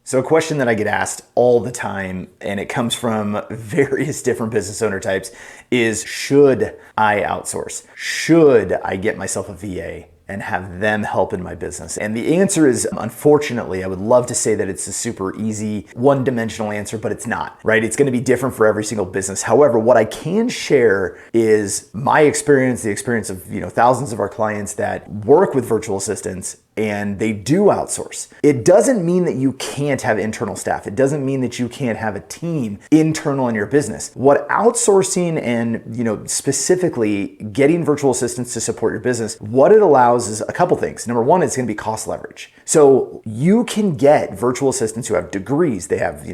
So a question that I get asked all the time, and it comes from various different business owner types, is should I outsource? Should I get myself a VA and have them help in my business? And the answer is, unfortunately, I would love to say that it's a super easy, one-dimensional answer, but it's not, right? It's gonna be different for every single business. However, what I can share is my experience, the experience of thousands of our clients that work with virtual assistants, and they do outsource. It doesn't mean that you can't have internal staff. It doesn't mean that you can't have a team internal in your business. What outsourcing and specifically getting virtual assistants to support your business, what it allows is a couple things. Number one, it's gonna be cost leverage. So you can get virtual assistants who have degrees. They have,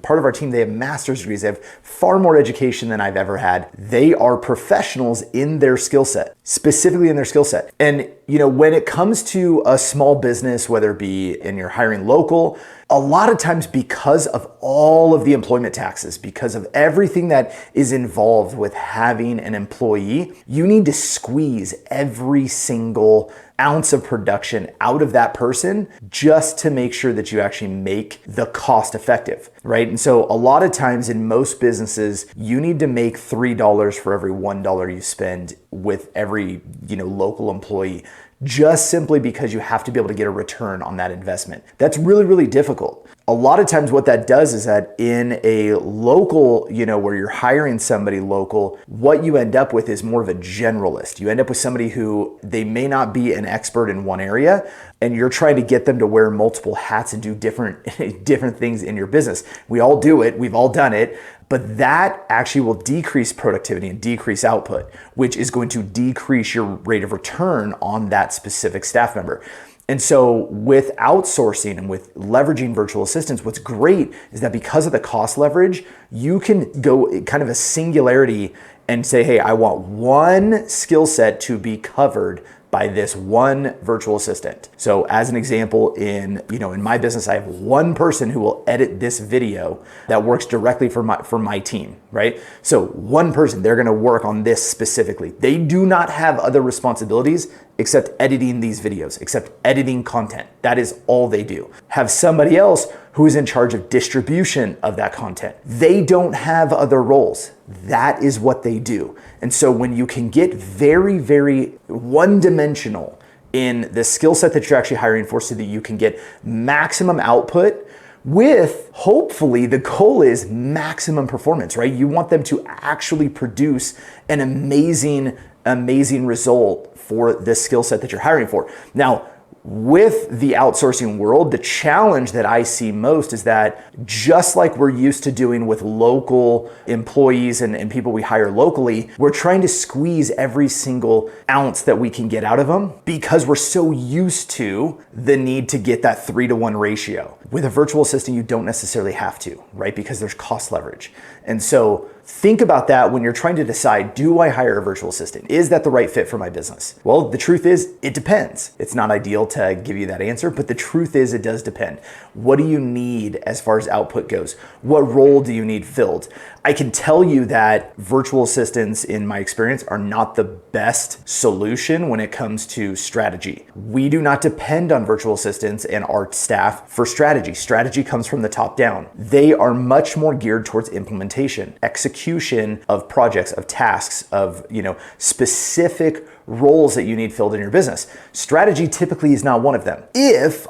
part of our team, they have master's degrees. They have far more education than I've ever had. They are professionals in their skill set, specifically in their skill set. And when it comes to a small business, whether it be and you're hiring local, a lot of times because of all of the employment taxes, because of everything that is involved with having an employee, you need to squeeze every single ounce of production out of that person just to make sure that you actually make the cost effective, right? And so a lot of times in most businesses, you need to make $3 for every $1 you spend with every, local employee, just simply because you have to be able to get a return on that investment. That's really, really difficult. A lot of times what that does is that in a local, where you're hiring somebody local, what you end up with is more of a generalist. You end up with somebody who they may not be an expert in one area, and you're trying to get them to wear multiple hats and do different things in your business. We all do it. We've all done it. But that actually will decrease productivity and decrease output, which is going to decrease your rate of return on that specific staff member. And so with outsourcing and with leveraging virtual assistants, what's great is that because of the cost leverage, you can go kind of a singularity and say, hey, I want one skill set to be covered by this one virtual assistant. So as an example, in my business, I have one person who will edit this video that works directly for my team, right? So one person, they're gonna work on this specifically. They do not have other responsibilities except editing these videos, except editing content. That is all they do. Have somebody else who is in charge of distribution of that content. They don't have other roles. That is what they do. And so when you can get very, very one-dimensional in the skill set that you're actually hiring for so that you can get maximum output with, hopefully, the goal is maximum performance, right? You want them to actually produce an amazing result for the skill set that you're hiring for. Now, with the outsourcing world, the challenge that I see most is that just like we're used to doing with local employees and people we hire locally, we're trying to squeeze every single ounce that we can get out of them because we're so used to the need to get that 3-to-1 ratio. With a virtual assistant, you don't necessarily have to, right? Because there's cost leverage. And so think about that when you're trying to decide, do I hire a virtual assistant? Is that the right fit for my business? Well, the truth is, it depends. It's not ideal to give you that answer, but the truth is it does depend. What do you need as far as output goes? What role do you need filled? I can tell you that virtual assistants, in my experience, are not the best solution when it comes to strategy. We do not depend on virtual assistants and our staff for strategy. Strategy comes from the top down. They are much more geared towards implementation, execution of projects, of tasks, of specific roles that you need filled in your business. Strategy typically is not one of them.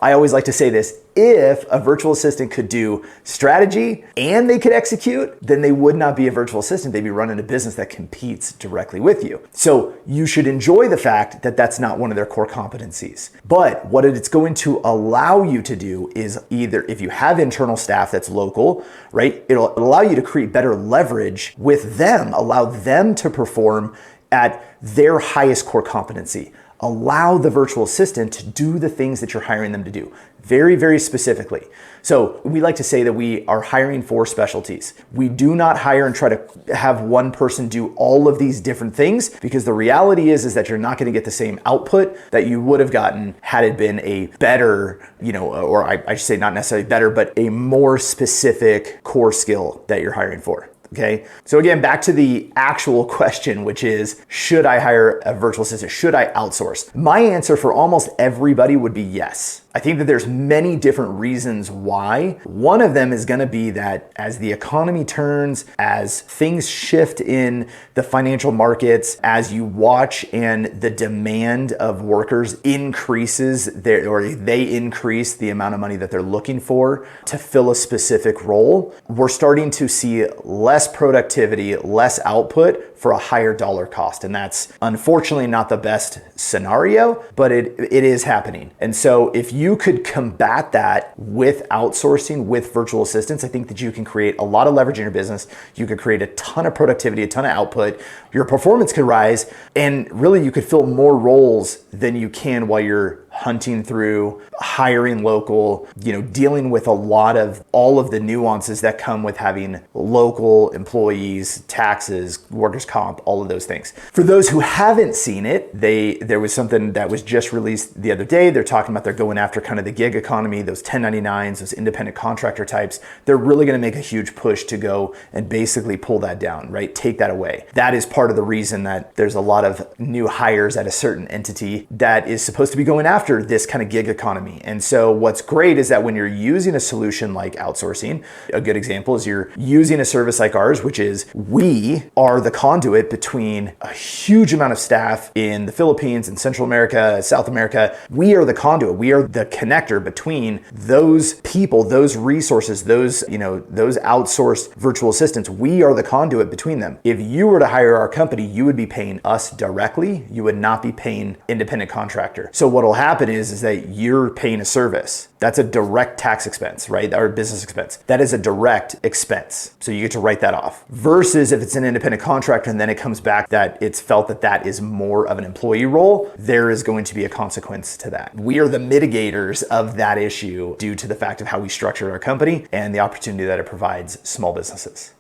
I always like to say this, if a virtual assistant could do strategy and they could execute, then they would not be a virtual assistant. They'd be running a business that competes directly with you. So you should enjoy the fact that that's not one of their core competencies. But what it's going to allow you to do is either, if you have internal staff that's local, right, it'll allow you to create better leverage with them, allow them to perform at their highest core competency. Allow the virtual assistant to do the things that you're hiring them to do very, very specifically. So we like to say that we are hiring for specialties. We do not hire and try to have one person do all of these different things, because the reality is that you're not going to get the same output that you would have gotten had it been a better, or I should say not necessarily better, but a more specific core skill that you're hiring for. Okay. So again, back to the actual question, which is, should I hire a virtual assistant? Should I outsource? My answer for almost everybody would be yes. I think that there's many different reasons why. One of them is going to be that as the economy turns, as things shift in the financial markets, as you watch and the demand of workers increases, they increase the amount of money that they're looking for to fill a specific role, we're starting to see less productivity, less output for a higher dollar cost. And that's unfortunately not the best scenario, but it is happening. And so if you could combat that with outsourcing, with virtual assistants, I think that you can create a lot of leverage in your business. You could create a ton of productivity, a ton of output. Your performance could rise, and really you could fill more roles than you can while you're hunting through, hiring local, dealing with all of the nuances that come with having local employees, taxes, workers' comp, all of those things. For those who haven't seen it, there was something that was just released the other day. They're talking about they're going after kind of the gig economy, those 1099s, those independent contractor types. They're really going to make a huge push to go and basically pull that down, right? Take that away. That is part of the reason that there's a lot of new hires at a certain entity that is supposed to be going after this kind of gig economy. And so what's great is that when you're using a solution like outsourcing, a good example is you're using a service like ours, which is we are the conduit between a huge amount of staff in the Philippines and Central America, South America. We are the conduit. We are the connector between those people, those resources, those outsourced virtual assistants. We are the conduit between them. If you were to hire our company, you would be paying us directly. You would not be paying independent contractor. So what will happen is that you're paying a service. That's a direct tax expense, right? Or business expense. That is a direct expense. So you get to write that off. Versus if it's an independent contractor and then it comes back that it's felt that that is more of an employee role, there is going to be a consequence to that. We are the mitigators of that issue due to the fact of how we structured our company and the opportunity that it provides small businesses.